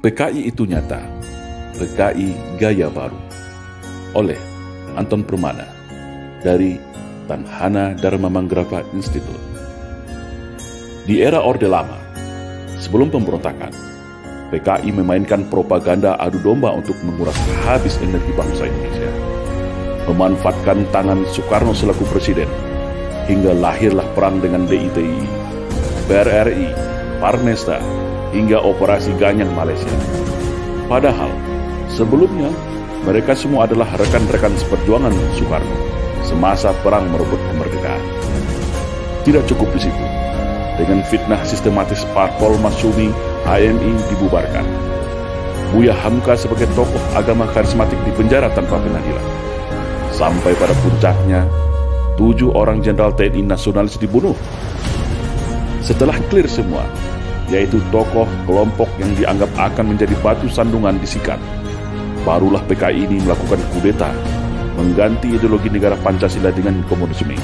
PKI itu nyata, PKI Gaya Baru, oleh Anton Permana dari Tanhana Dharma Manggrava Institute. Di era Orde Lama, sebelum pemberontakan, PKI memainkan propaganda adu domba untuk menguras habis energi bangsa Indonesia, memanfaatkan tangan Soekarno selaku presiden, hingga lahirlah perang dengan DITI, PRRI, Parmesta, hingga operasi Ganyang Malaysia. Padahal, sebelumnya, mereka semua adalah rekan-rekan seperjuangan Soekarno semasa perang merebut kemerdekaan. Tidak cukup di situ. Dengan fitnah sistematis Parpol Masyumi, HMI dibubarkan. Buya Hamka sebagai tokoh agama karismatik dipenjara tanpa pengadilan. Sampai pada puncaknya, 7 orang jenderal TNI nasionalis dibunuh. Setelah clear semua, yaitu tokoh kelompok yang dianggap akan menjadi batu sandungan disikat, barulah PKI ini melakukan kudeta, mengganti ideologi negara Pancasila dengan komunisme,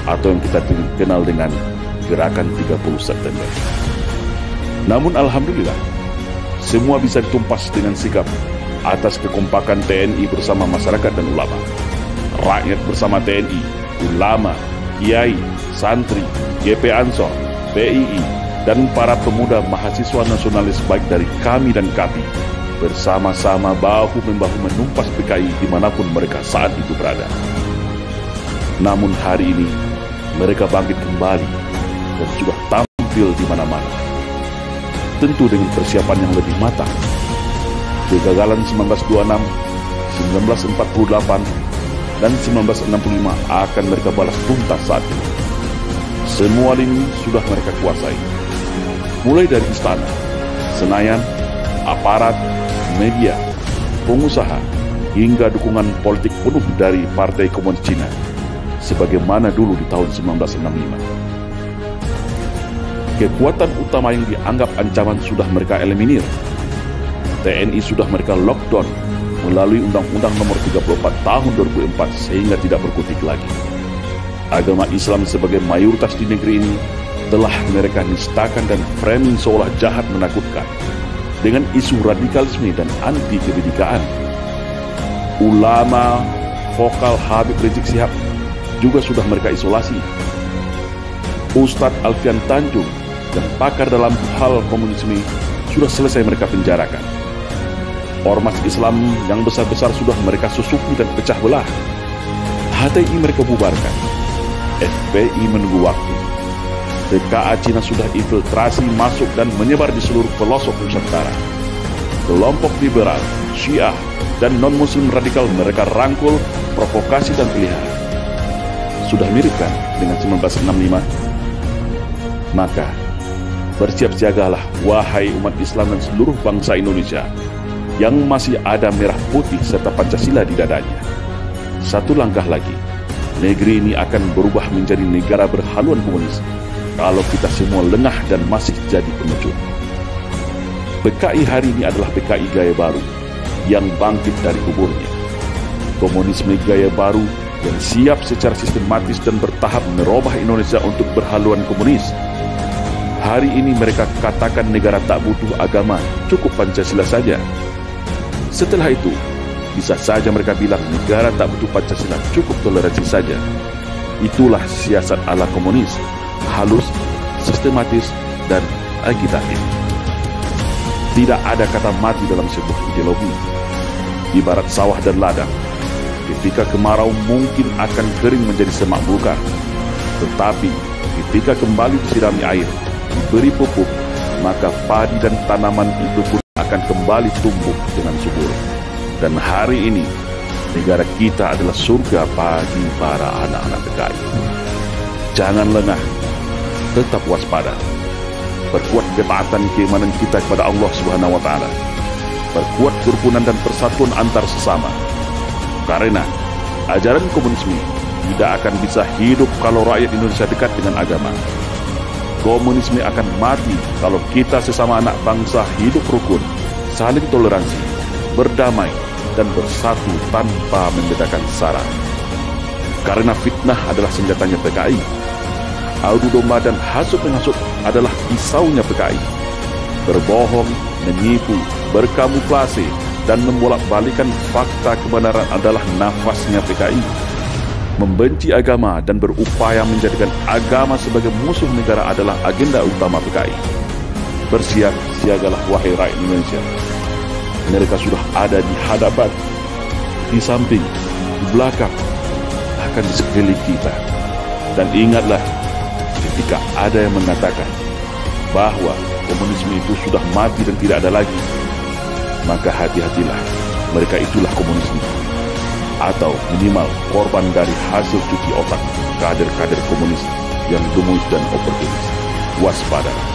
atau yang kita kenal dengan Gerakan 30 September. Namun alhamdulillah, semua bisa ditumpas dengan sikap atas kekompakan TNI bersama masyarakat dan ulama. Rakyat bersama TNI, ulama, kiai, santri, GP Ansor, PII, dan para pemuda mahasiswa nasionalis baik dari kami dan KAPI bersama-sama bahu-membahu menumpas PKI dimanapun mereka saat itu berada. Namun hari ini mereka bangkit kembali dan sudah tampil di mana-mana, tentu dengan persiapan yang lebih matang. Kegagalan 1926, 1948, dan 1965 akan mereka balas tuntas saat ini. Semua lini sudah mereka kuasai, mulai dari istana, Senayan, aparat, media, pengusaha, hingga dukungan politik penuh dari Partai Komunis Cina, sebagaimana dulu di tahun 1965. Kekuatan utama yang dianggap ancaman sudah mereka eliminir. TNI sudah mereka lockdown melalui Undang-Undang Nomor 34 Tahun 2004 sehingga tidak berkutik lagi. Agama Islam sebagai mayoritas di negeri ini telah mereka nistakan dan framing seolah jahat menakutkan dengan isu radikalisme dan anti kebinekaan. Ulama vokal Habib Rizik Syihab juga sudah mereka isolasi. Ustadz Alfian Tanjung dan pakar dalam hal komunisme sudah selesai mereka penjarakan. Ormas Islam yang besar-besar sudah mereka susupi dan pecah belah. HTI mereka bubarkan. FPI menunggu waktu. TKA Cina sudah infiltrasi masuk dan menyebar di seluruh pelosok Nusantara. Kelompok liberal, Syiah, dan non-muslim radikal mereka rangkul, provokasi dan pelihara. Sudah mirip kan dengan 1965? Maka, bersiap-siagalah wahai umat Islam dan seluruh bangsa Indonesia yang masih ada merah putih serta Pancasila di dadanya. Satu langkah lagi, negeri ini akan berubah menjadi negara berhaluan komunis kalau kita semua lengah dan masih jadi pengecut. PKI hari ini adalah PKI Gaya Baru yang bangkit dari kuburnya. Komunisme Gaya Baru yang siap secara sistematis dan bertahap merubah Indonesia untuk berhaluan komunis. Hari ini mereka katakan negara tak butuh agama, cukup Pancasila saja. Setelah itu, bisa saja mereka bilang negara tak butuh Pancasila, cukup toleransi saja. Itulah siasat ala komunis, halus, sistematis, dan agitatif. Tidak ada kata mati dalam sebuah ideologi. Ibarat sawah dan ladang, ketika kemarau mungkin akan kering menjadi semak belukar. Tetapi ketika kembali disirami air, diberi pupuk, maka padi dan tanaman itu pun akan kembali tumbuh dengan subur. Dan hari ini, negara kita adalah surga bagi para anak-anak PKI. Jangan lengah, tetap waspada. Perkuat ketaatan keimanan kita kepada Allah Subhanahu wa Ta'ala. Perkuat kerukunan dan persatuan antar sesama. Karena ajaran komunisme tidak akan bisa hidup kalau rakyat Indonesia dekat dengan agama. Komunisme akan mati kalau kita sesama anak bangsa hidup rukun, saling toleransi, berdamai, dan bersatu tanpa membedakan sara. Karena fitnah adalah senjatanya PKI. Adu domba dan hasut menghasut adalah pisaunya PKI. Berbohong, menipu, berkamuflase dan membolak-balikan fakta kebenaran adalah nafasnya PKI. Membenci agama dan berupaya menjadikan agama sebagai musuh negara adalah agenda utama PKI. Bersiap siagalah wahai rakyat Indonesia. Mereka sudah ada di hadapan, di samping, di belakang, bahkan di sekeliling kita. Dan ingatlah, ketika ada yang mengatakan bahwa komunisme itu sudah mati dan tidak ada lagi, maka hati-hatilah, mereka itulah komunisme, atau minimal korban dari hasil cuci otak kader-kader komunis yang gemus dan oportunis. Waspada.